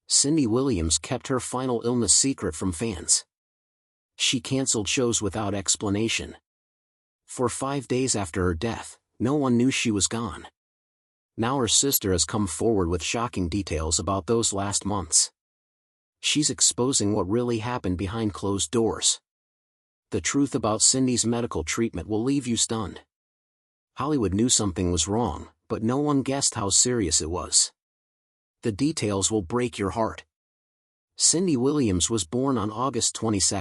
Cindy Williams kept her final illness secret from fans. She canceled shows without explanation. For 5 days after her death, no one knew she was gone. Now her sister has come forward with shocking details about those last months. She's exposing what really happened behind closed doors. The truth about Cindy's medical treatment will leave you stunned. Hollywood knew something was wrong, but no one guessed how serious it was. The details will break your heart. Cindy Williams was born on August 22,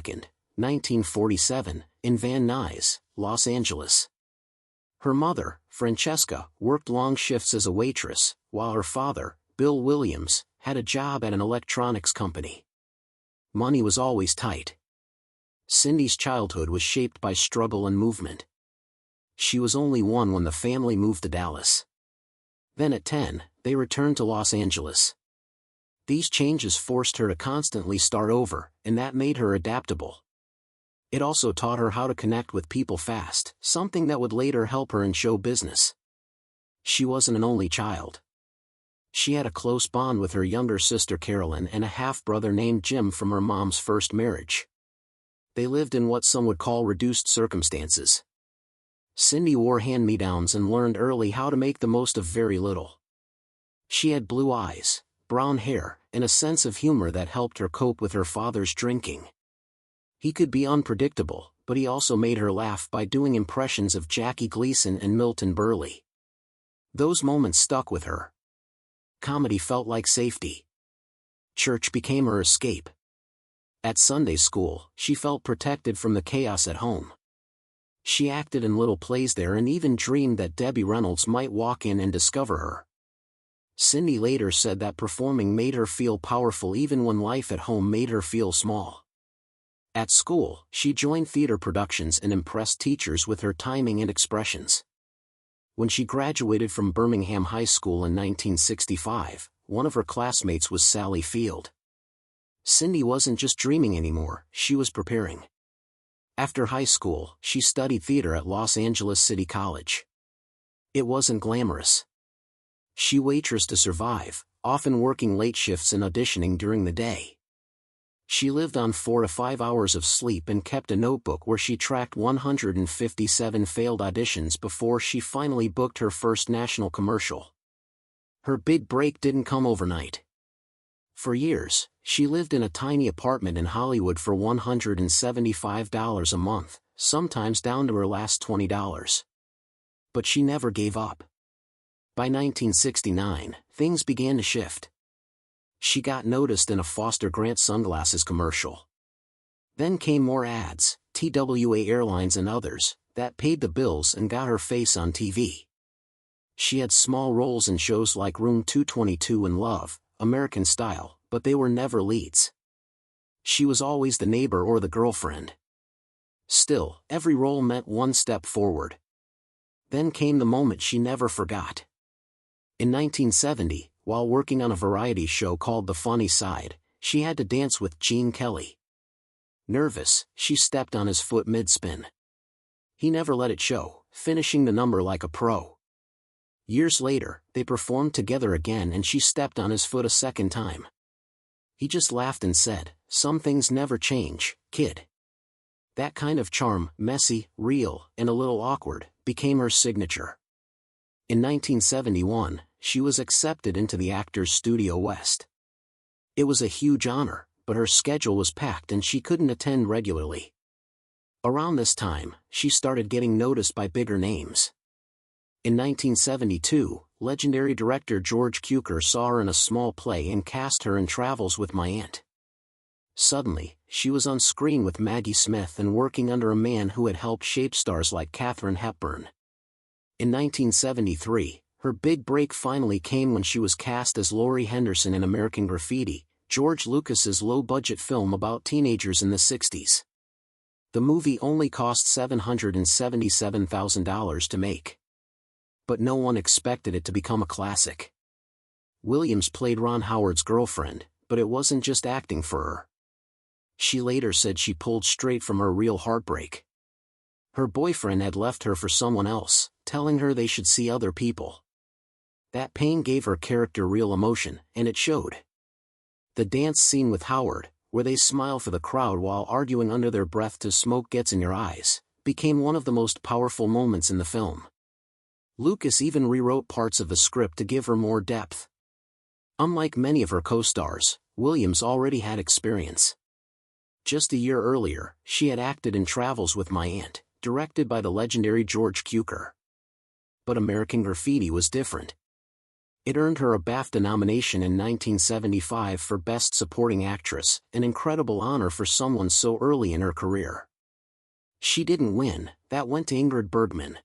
1947, in Van Nuys, Los Angeles. Her mother, Francesca, worked long shifts as a waitress, while her father, Bill Williams, had a job at an electronics company. Money was always tight. Cindy's childhood was shaped by struggle and movement. She was only 1 when the family moved to Dallas. Then at 10, they returned to Los Angeles. These changes forced her to constantly start over, and that made her adaptable. It also taught her how to connect with people fast, something that would later help her in show business. She wasn't an only child. She had a close bond with her younger sister Carolyn and a half-brother named Jim from her mom's first marriage. They lived in what some would call reduced circumstances. Cindy wore hand-me-downs and learned early how to make the most of very little. She had blue eyes, brown hair, and a sense of humor that helped her cope with her father's drinking. He could be unpredictable, but he also made her laugh by doing impressions of Jackie Gleason and Milton Berle. Those moments stuck with her. Comedy felt like safety. Church became her escape. At Sunday school, she felt protected from the chaos at home. She acted in little plays there and even dreamed that Debbie Reynolds might walk in and discover her. Cindy later said that performing made her feel powerful even when life at home made her feel small. At school, she joined theater productions and impressed teachers with her timing and expressions. When she graduated from Birmingham High School in 1965, one of her classmates was Sally Field. Cindy wasn't just dreaming anymore, she was preparing. After high school, she studied theater at Los Angeles City College. It wasn't glamorous. She waitressed to survive, often working late shifts and auditioning during the day. She lived on 4 to 5 hours of sleep and kept a notebook where she tracked 157 failed auditions before she finally booked her first national commercial. Her big break didn't come overnight. For years, she lived in a tiny apartment in Hollywood for $175 a month, sometimes down to her last $20. But she never gave up. By 1969, things began to shift. She got noticed in a Foster Grant sunglasses commercial. Then came more ads, TWA Airlines and others, that paid the bills and got her face on TV. She had small roles in shows like Room 222 and Love, American Style, but they were never leads. She was always the neighbor or the girlfriend. Still, every role meant one step forward. Then came the moment she never forgot. In 1970, while working on a variety show called The Funny Side, she had to dance with Gene Kelly. Nervous, she stepped on his foot mid-spin. He never let it show, finishing the number like a pro. Years later, they performed together again and she stepped on his foot a second time. He just laughed and said, "Some things never change, kid." That kind of charm, messy, real, and a little awkward, became her signature. In 1971, she was accepted into the Actors Studio West. It was a huge honor, but her schedule was packed and she couldn't attend regularly. Around this time, she started getting noticed by bigger names. In 1972, legendary director George Cukor saw her in a small play and cast her in Travels with My Aunt. Suddenly, she was on screen with Maggie Smith and working under a man who had helped shape stars like Katharine Hepburn. In 1973, her big break finally came when she was cast as Laurie Henderson in American Graffiti, George Lucas's low-budget film about teenagers in the 60s. The movie only cost $777,000 to make. But no one expected it to become a classic. Williams played Ron Howard's girlfriend, but it wasn't just acting for her. She later said she pulled straight from her real heartbreak. Her boyfriend had left her for someone else, telling her they should see other people. That pain gave her character real emotion, and it showed. The dance scene with Howard, where they smile for the crowd while arguing under their breath till smoke gets in your eyes, became one of the most powerful moments in the film. Lucas even rewrote parts of the script to give her more depth. Unlike many of her co-stars, Williams already had experience. Just a year earlier, she had acted in Travels with My Aunt, directed by the legendary George Cukor. But American Graffiti was different. It earned her a BAFTA nomination in 1975 for Best Supporting Actress, an incredible honor for someone so early in her career. She didn't win, that went to Ingrid Bergman.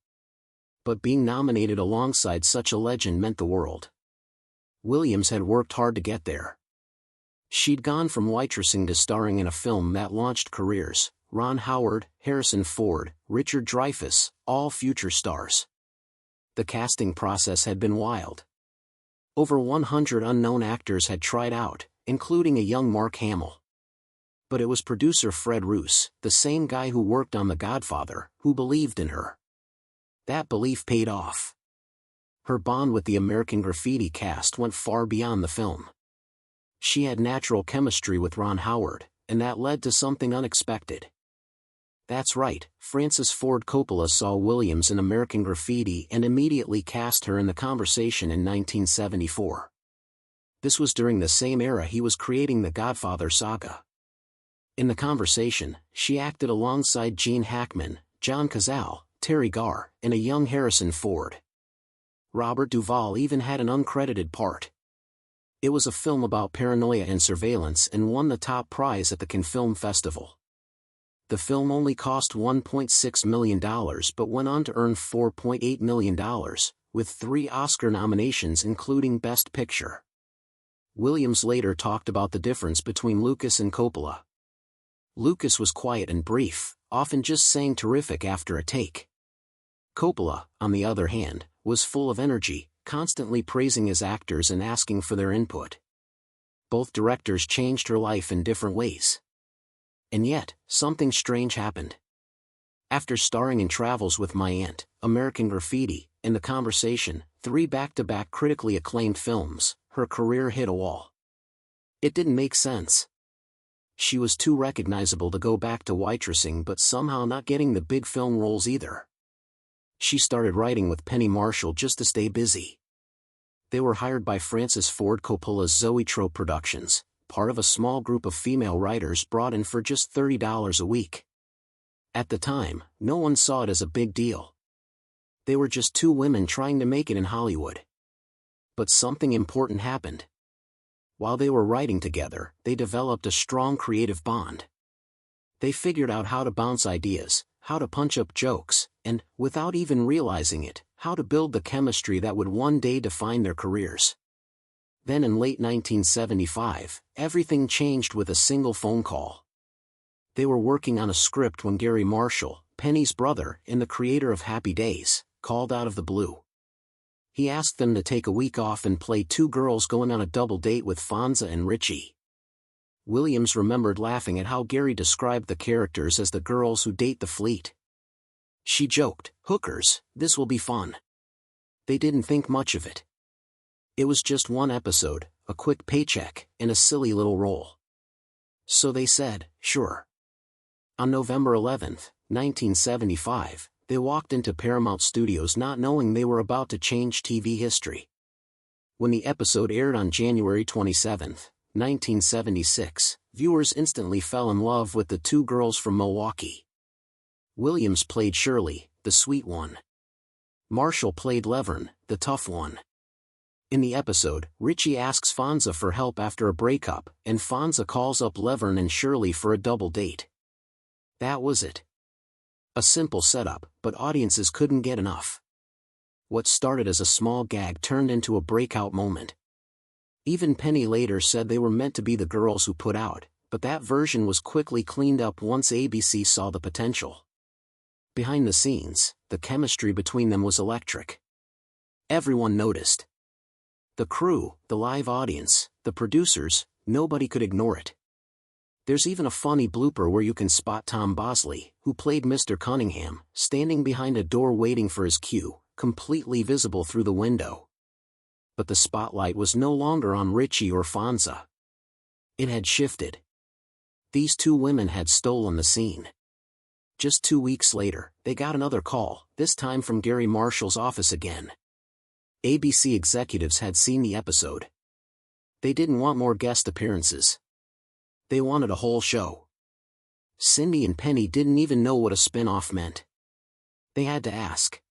But being nominated alongside such a legend meant the world. Williams had worked hard to get there. She'd gone from waitressing to starring in a film that launched careers: Ron Howard, Harrison Ford, Richard Dreyfuss, all future stars. The casting process had been wild. Over 100 unknown actors had tried out, including a young Mark Hamill. But it was producer Fred Roos, the same guy who worked on The Godfather, who believed in her. That belief paid off. Her bond with the American Graffiti cast went far beyond the film. She had natural chemistry with Ron Howard, and that led to something unexpected. That's right, Francis Ford Coppola saw Williams in American Graffiti and immediately cast her in The Conversation in 1974. This was during the same era he was creating the Godfather saga. In The Conversation, she acted alongside Gene Hackman, John Cazale, Terry Garr, and a young Harrison Ford. Robert Duvall even had an uncredited part. It was a film about paranoia and surveillance and won the top prize at the Cannes Film Festival. The film only cost $1.6 million but went on to earn $4.8 million, with 3 Oscar nominations including Best Picture. Williams later talked about the difference between Lucas and Coppola. Lucas was quiet and brief, often just saying terrific after a take. Coppola, on the other hand, was full of energy, constantly praising his actors and asking for their input. Both directors changed her life in different ways. And yet, something strange happened. After starring in Travels with My Aunt, American Graffiti, and The Conversation, 3 back-to-back critically acclaimed films, her career hit a wall. It didn't make sense. She was too recognizable to go back to waitressing but somehow not getting the big film roles either. She started writing with Penny Marshall just to stay busy. They were hired by Francis Ford Coppola's Zoetrope Productions, part of a small group of female writers brought in for just $30 a week. At the time, no one saw it as a big deal. They were just 2 women trying to make it in Hollywood. But something important happened. While they were writing together, they developed a strong creative bond. They figured out how to bounce ideas, how to punch up jokes, and, without even realizing it, how to build the chemistry that would one day define their careers. Then in late 1975, everything changed with a single phone call. They were working on a script when Gary Marshall, Penny's brother and the creator of Happy Days, called out of the blue. He asked them to take a week off and play 2 girls going on a double date with Fonza and Richie. Williams remembered laughing at how Gary described the characters as the girls who date the fleet. She joked, "Hookers, this will be fun." They didn't think much of it. It was just 1 episode, a quick paycheck, and a silly little role. So they said, sure. On November 11, 1975, they walked into Paramount Studios not knowing they were about to change TV history. When the episode aired on January 27, 1976, viewers instantly fell in love with the 2 girls from Milwaukee. Williams played Shirley, the sweet one. Marshall played Laverne, the tough one. In the episode, Richie asks Fonza for help after a breakup, and Fonza calls up Laverne and Shirley for a double date. That was it. A simple setup, but audiences couldn't get enough. What started as a small gag turned into a breakout moment. Even Penny later said they were meant to be the girls who put out, but that version was quickly cleaned up once ABC saw the potential. Behind the scenes, the chemistry between them was electric. Everyone noticed. The crew, the live audience, the producers, nobody could ignore it. There's even a funny blooper where you can spot Tom Bosley, who played Mr. Cunningham, standing behind a door waiting for his cue, completely visible through the window. But the spotlight was no longer on Richie or Fonza. It had shifted. These two women had stolen the scene. Just 2 weeks later, they got another call, this time from Gary Marshall's office again. ABC executives had seen the episode. They didn't want more guest appearances. They wanted a whole show. Cindy and Penny didn't even know what a spin-off meant. They had to ask.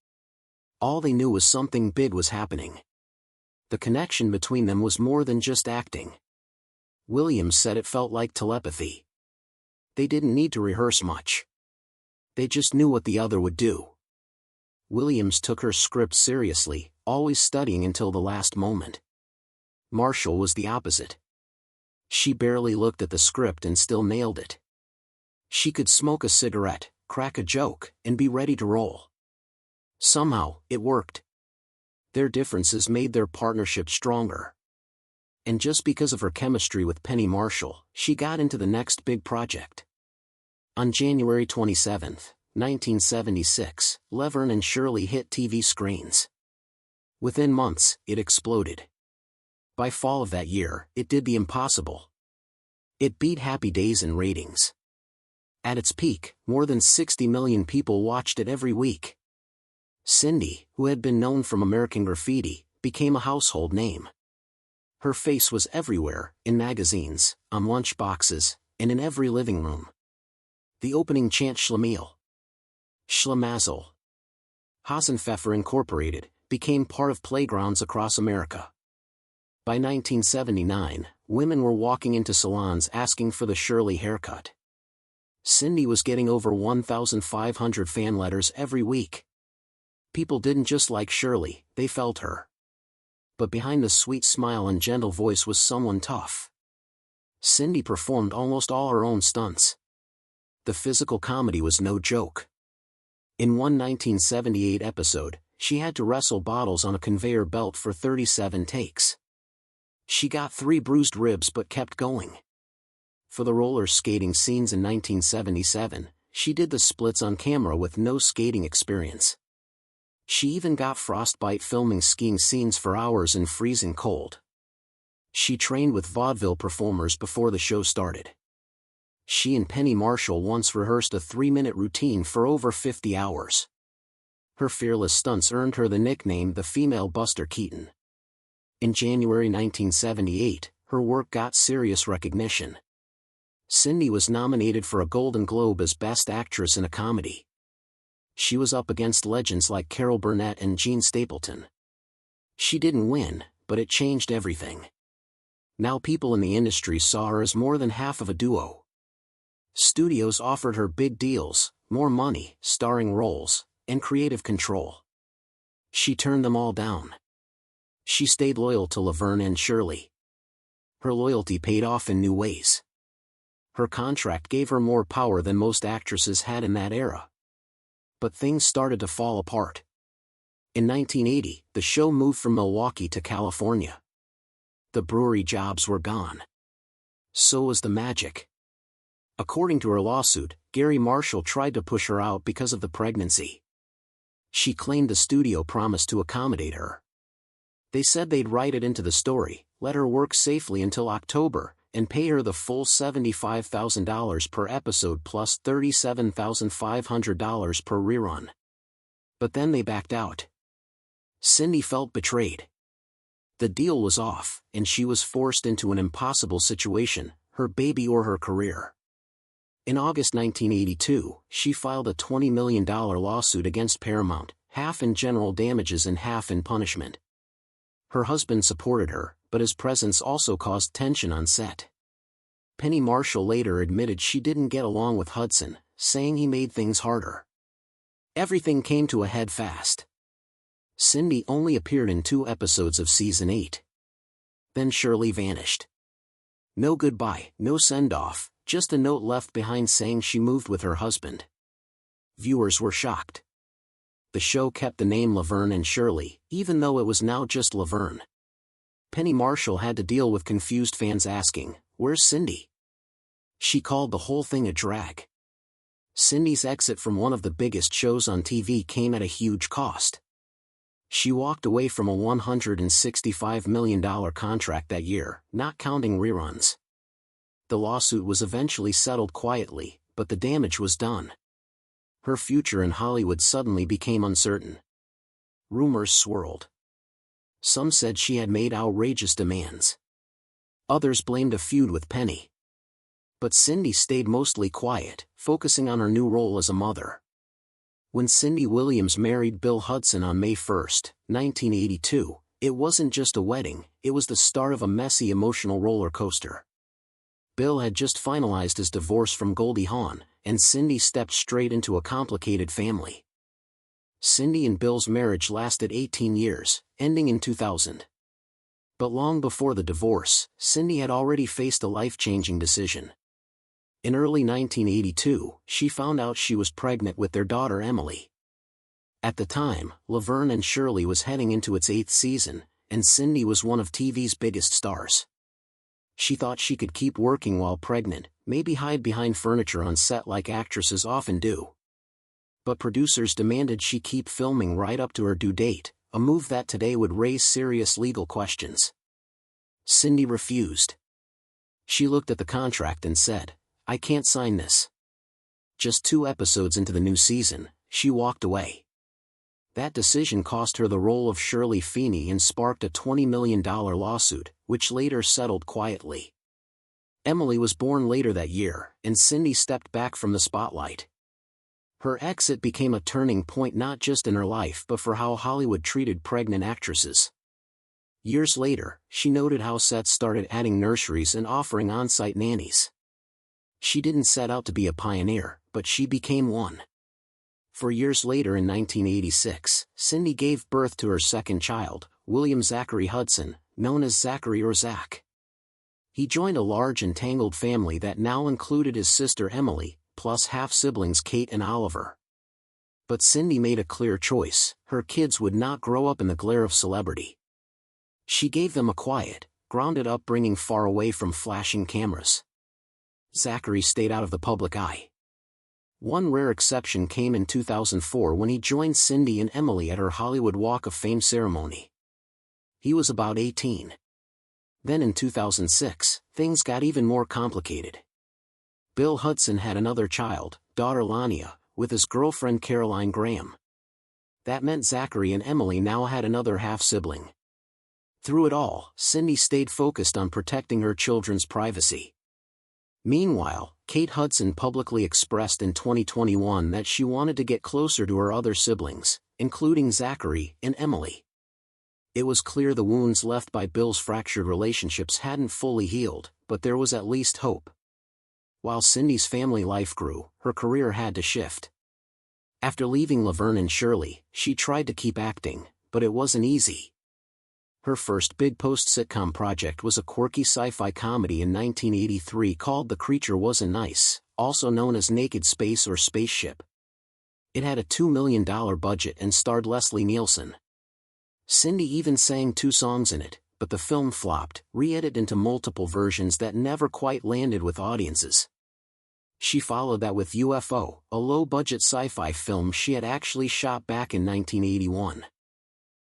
All they knew was something big was happening. The connection between them was more than just acting. Williams said it felt like telepathy. They didn't need to rehearse much. They just knew what the other would do. Williams took her script seriously, always studying until the last moment. Marshall was the opposite. She barely looked at the script and still nailed it. She could smoke a cigarette, crack a joke, and be ready to roll. Somehow, it worked. Their differences made their partnership stronger. And just because of her chemistry with Penny Marshall, she got into the next big project. On January 27, 1976, Laverne Shirley hit TV screens. Within months, it exploded. By fall of that year, it did the impossible. It beat Happy Days in ratings. At its peak, more than 60 million people watched it every week. Cindy, who had been known from American Graffiti, became a household name. Her face was everywhere, in magazines, on lunch boxes, and in every living room. The opening chant Schlemiel, Schlemazel, Hasenpfeffer Incorporated, became part of playgrounds across America. By 1979, women were walking into salons asking for the Shirley haircut. Cindy was getting over 1,500 fan letters every week. People didn't just like Shirley, they felt her. But behind the sweet smile and gentle voice was someone tough. Cindy performed almost all her own stunts. The physical comedy was no joke. In one 1978 episode, she had to wrestle bottles on a conveyor belt for 37 takes. She got 3 bruised ribs but kept going. For the roller skating scenes in 1977, she did the splits on camera with no skating experience. She even got frostbite filming skiing scenes for hours in freezing cold. She trained with vaudeville performers before the show started. She and Penny Marshall once rehearsed a 3-minute routine for over 50 hours. Her fearless stunts earned her the nickname the female Buster Keaton. In January 1978, her work got serious recognition. Cindy was nominated for a Golden Globe as Best Actress in a Comedy. She was up against legends like Carol Burnett and Jean Stapleton. She didn't win, but it changed everything. Now people in the industry saw her as more than half of a duo. Studios offered her big deals, more money, starring roles, and creative control. She turned them all down. She stayed loyal to Laverne Shirley. Her loyalty paid off in new ways. Her contract gave her more power than most actresses had in that era. But things started to fall apart. In 1980, the show moved from Milwaukee to California. The brewery jobs were gone. So was the magic. According to her lawsuit, Gary Marshall tried to push her out because of the pregnancy. She claimed the studio promised to accommodate her. They said they'd write it into the story, let her work safely until October, and pay her the full $75,000 per episode plus $37,500 per rerun. But then they backed out. Cindy felt betrayed. The deal was off, and she was forced into an impossible situation, her baby or her career. In August 1982, she filed a $20 million lawsuit against Paramount, half in general damages and half in punishment. Her husband supported her, but his presence also caused tension on set. Penny Marshall later admitted she didn't get along with Hudson, saying he made things harder. Everything came to a head fast. Cindy only appeared in 2 episodes of season 8. Then Shirley vanished. No goodbye, no send-off, just a note left behind saying she moved with her husband. Viewers were shocked. The show kept the name Laverne Shirley, even though it was now just Laverne. Penny Marshall had to deal with confused fans asking, "Where's Cindy?" She called the whole thing a drag. Cindy's exit from one of the biggest shows on TV came at a huge cost. She walked away from a $165 million contract that year, not counting reruns. The lawsuit was eventually settled quietly, but the damage was done. Her future in Hollywood suddenly became uncertain. Rumors swirled. Some said she had made outrageous demands. Others blamed a feud with Penny. But Cindy stayed mostly quiet, focusing on her new role as a mother. When Cindy Williams married Bill Hudson on May 1, 1982, it wasn't just a wedding, it was the start of a messy emotional roller coaster. Bill had just finalized his divorce from Goldie Hawn, and Cindy stepped straight into a complicated family. Cindy and Bill's marriage lasted 18 years, ending in 2000. But long before the divorce, Cindy had already faced a life-changing decision. In early 1982, she found out she was pregnant with their daughter Emily. At the time, Laverne Shirley was heading into its 8th season, and Cindy was one of TV's biggest stars. She thought she could keep working while pregnant, maybe hide behind furniture on set like actresses often do. But producers demanded she keep filming right up to her due date, a move that today would raise serious legal questions. Cindy refused. She looked at the contract and said, "I can't sign this." Just 2 episodes into the new season, she walked away. That decision cost her the role of Shirley Feeney and sparked a $20 million lawsuit, which later settled quietly. Emily was born later that year, and Cindy stepped back from the spotlight. Her exit became a turning point not just in her life but for how Hollywood treated pregnant actresses. Years later, she noted how sets started adding nurseries and offering on-site nannies. She didn't set out to be a pioneer, but she became one. 4 years later in 1986, Cindy gave birth to her second child, William Zachary Hudson, known as Zachary or Zach. He joined a large and tangled family that now included his sister Emily, plus half-siblings Kate and Oliver. But Cindy made a clear choice: her kids would not grow up in the glare of celebrity. She gave them a quiet, grounded upbringing far away from flashing cameras. Zachary stayed out of the public eye. One rare exception came in 2004 when he joined Cindy and Emily at her Hollywood Walk of Fame ceremony. He was about 18. Then in 2006, things got even more complicated. Bill Hudson had another child, daughter Lania, with his girlfriend Caroline Graham. That meant Zachary and Emily now had another half-sibling. Through it all, Cindy stayed focused on protecting her children's privacy. Meanwhile, Kate Hudson publicly expressed in 2021 that she wanted to get closer to her other siblings, including Zachary and Emily. It was clear the wounds left by Bill's fractured relationships hadn't fully healed, but there was at least hope. While Cindy's family life grew, her career had to shift. After leaving Laverne Shirley, she tried to keep acting, but it wasn't easy. Her first big post-sitcom project was a quirky sci-fi comedy in 1983 called The Creature Wasn't Nice, also known as Naked Space or Spaceship. It had a $2 million budget and starred Leslie Nielsen. Cindy even sang 2 songs in it, but the film flopped, re-edited into multiple versions that never quite landed with audiences. She followed that with UFO, a low-budget sci-fi film she had actually shot back in 1981.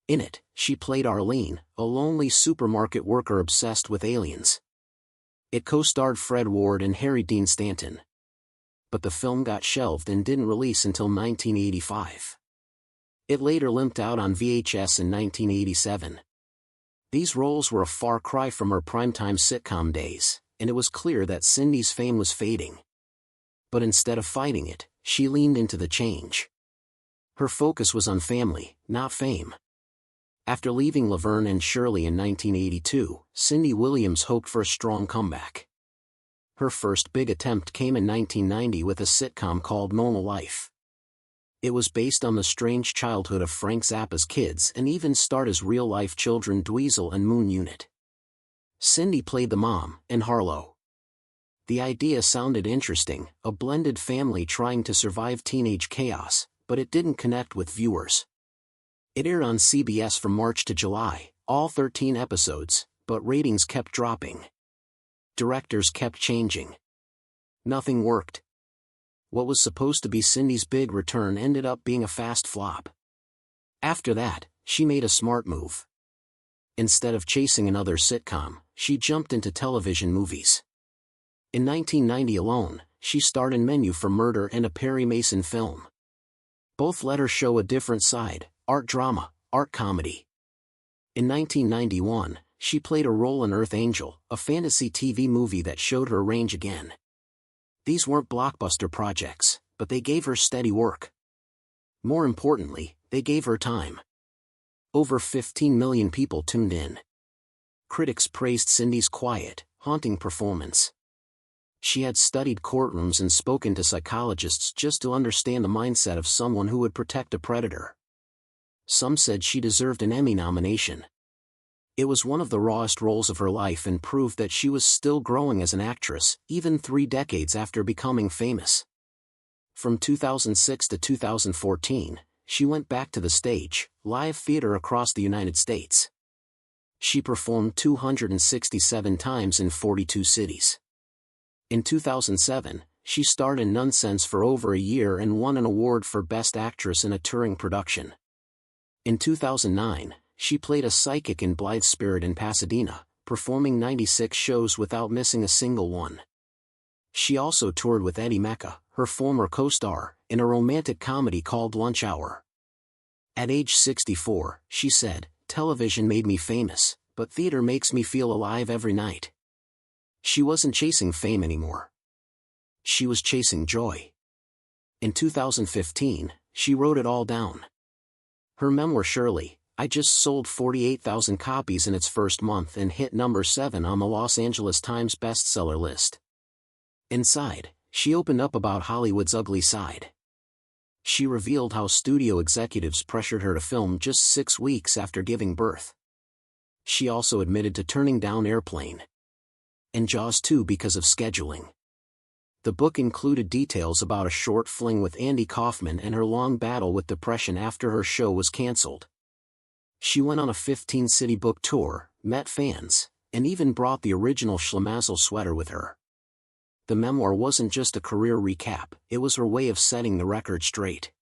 In it, she played Arlene, a lonely supermarket worker obsessed with aliens. It co-starred Fred Ward and Harry Dean Stanton. But the film got shelved and didn't release until 1985. It later limped out on VHS in 1987. These roles were a far cry from her primetime sitcom days, and it was clear that Cindy's fame was fading. But instead of fighting it, she leaned into the change. Her focus was on family, not fame. After leaving Laverne Shirley in 1982, Cindy Williams hoped for a strong comeback. Her first big attempt came in 1990 with a sitcom called Normal Life. It was based on the strange childhood of Frank Zappa's kids and even starred as real-life children Dweezil and Moon Unit. Cindy played the mom, and Harlow. The idea sounded interesting, a blended family trying to survive teenage chaos, but it didn't connect with viewers. It aired on CBS from March to July, all 13 episodes, but ratings kept dropping. Directors kept changing. Nothing worked. What was supposed to be Cindy's big return ended up being a fast flop. After that, she made a smart move. Instead of chasing another sitcom, she jumped into television movies. In 1990 alone, she starred in Menu for Murder and a Perry Mason film. Both let her show a different side: art drama, art comedy. In 1991, she played a role in Earth Angel, a fantasy TV movie that showed her range again. These weren't blockbuster projects, but they gave her steady work. More importantly, they gave her time. Over 15 million people tuned in. Critics praised Cindy's quiet, haunting performance. She had studied courtrooms and spoken to psychologists just to understand the mindset of someone who would protect a predator. Some said she deserved an Emmy nomination. It was one of the rawest roles of her life and proved that she was still growing as an actress, even 3 decades after becoming famous. From 2006 to 2014, she went back to the stage, live theater across the United States. She performed 267 times in 42 cities. In 2007, she starred in Nonsense for over a year and won an award for Best Actress in a touring production. In 2009, she played a psychic in Blithe Spirit in Pasadena, performing 96 shows without missing a single one. She also toured with Eddie Mecca, her former co-star, in a romantic comedy called Lunch Hour. At age 64, she said, "Television made me famous, but theater makes me feel alive every night." She wasn't chasing fame anymore. She was chasing joy. In 2015, she wrote it all down. Her memoir Shirley, I just sold 48,000 copies in its first month and hit number 7 on the Los Angeles Times bestseller list. Inside, she opened up about Hollywood's ugly side. She revealed how studio executives pressured her to film just 6 weeks after giving birth. She also admitted to turning down Airplane and Jaws 2 because of scheduling. The book included details about a short fling with Andy Kaufman and her long battle with depression after her show was canceled. She went on a 15-city book tour, met fans, and even brought the original Schlemazel sweater with her. The memoir wasn't just a career recap, it was her way of setting the record straight.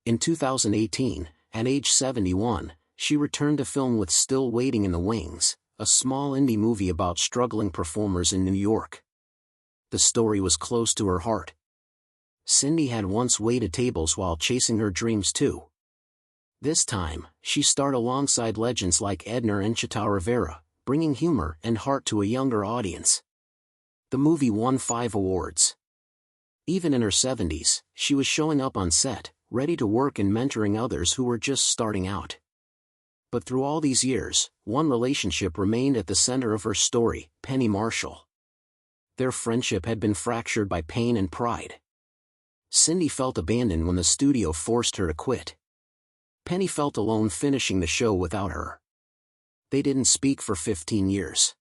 In 2018, at age 71, she returned to film with Still Waiting in the Wings, a small indie movie about struggling performers in New York. The story was close to her heart. Cindy had once waited tables while chasing her dreams too. This time, she starred alongside legends like Edna and Chita Rivera, bringing humor and heart to a younger audience. The movie won 5 awards. Even in her 70s, she was showing up on set, ready to work and mentoring others who were just starting out. But through all these years, one relationship remained at the center of her story: Penny Marshall. Their friendship had been fractured by pain and pride. Cindy felt abandoned when the studio forced her to quit. Penny felt alone finishing the show without her. They didn't speak for 15 years.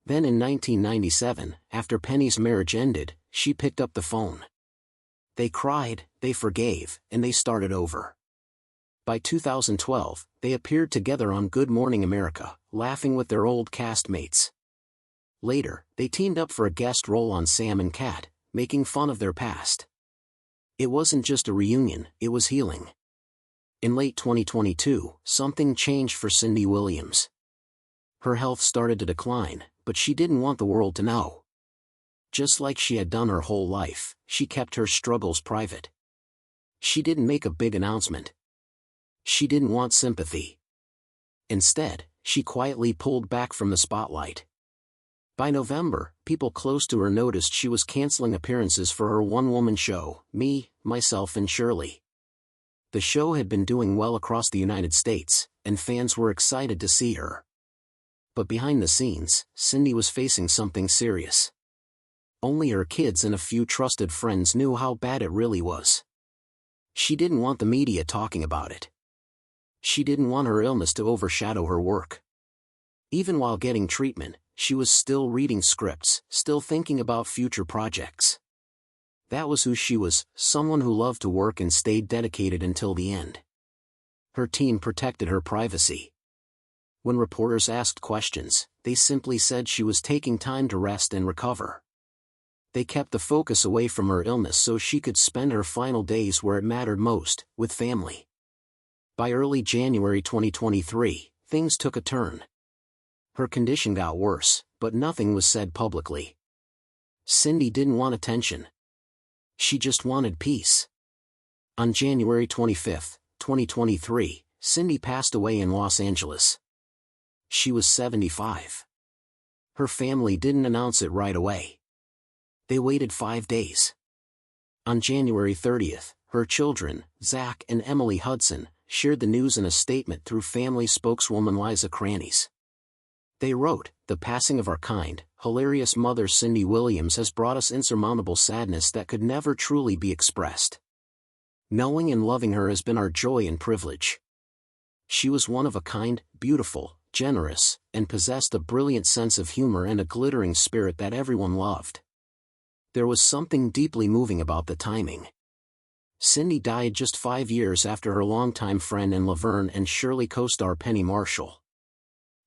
Then in 1997, after Penny's marriage ended, she picked up the phone. They cried, they forgave, and they started over. By 2012, they appeared together on Good Morning America, laughing with their old castmates. Later, they teamed up for a guest role on Sam and Cat, making fun of their past. It wasn't just a reunion, it was healing. In late 2022, something changed for Cindy Williams. Her health started to decline, but she didn't want the world to know. Just like she had done her whole life, she kept her struggles private. She didn't make a big announcement. She didn't want sympathy. Instead, she quietly pulled back from the spotlight. By November, people close to her noticed she was canceling appearances for her one-woman show, Me, Myself and Shirley. The show had been doing well across the United States, and fans were excited to see her. But behind the scenes, Cindy was facing something serious. Only her kids and a few trusted friends knew how bad it really was. She didn't want the media talking about it. She didn't want her illness to overshadow her work. Even while getting treatment, she was still reading scripts, still thinking about future projects. That was who she was, someone who loved to work and stayed dedicated until the end. Her team protected her privacy. When reporters asked questions, they simply said she was taking time to rest and recover. They kept the focus away from her illness so she could spend her final days where it mattered most, with family. By early January 2023, things took a turn. Her condition got worse, but nothing was said publicly. Cindy didn't want attention. She just wanted peace. On January 25, 2023, Cindy passed away in Los Angeles. She was 75. Her family didn't announce it right away. They waited 5 days. On January 30th, her children, Zach and Emily Hudson, shared the news in a statement through family spokeswoman Liza Crannies. They wrote, "The passing of our kind, hilarious mother Cindy Williams has brought us insurmountable sadness that could never truly be expressed. Knowing and loving her has been our joy and privilege. She was one of a kind, beautiful, generous, and possessed a brilliant sense of humor and a glittering spirit that everyone loved." There was something deeply moving about the timing. Cindy died just 5 years after her longtime friend and Laverne and Shirley co-star Penny Marshall.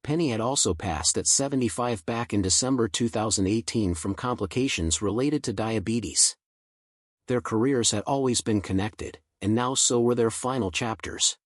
Penny had also passed at 75 back in December 2018 from complications related to diabetes. Their careers had always been connected, and now so were their final chapters.